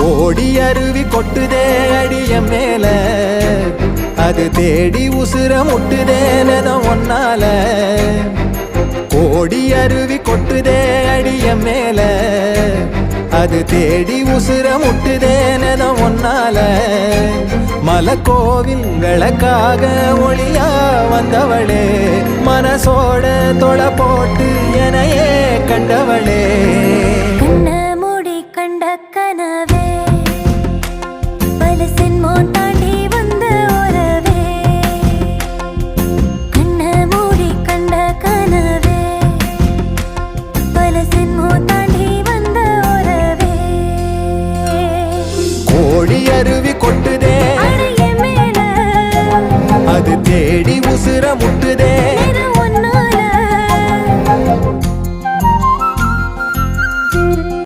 ஓடி அருவி கொட்டுதே அடிய மேல, அது தேடி உசுர முட்டுதேனதம் ஒன்னால. ஓடி அருவி கொட்டுதே அடிய மேல, அது தேடி உசுர முட்டுதேனதம் ஒன்னால. மலக்கோவில்களுக்காக ஒளியா வந்தவளே, மனசோட தொலை போட்டு எனையே கண்டவளே.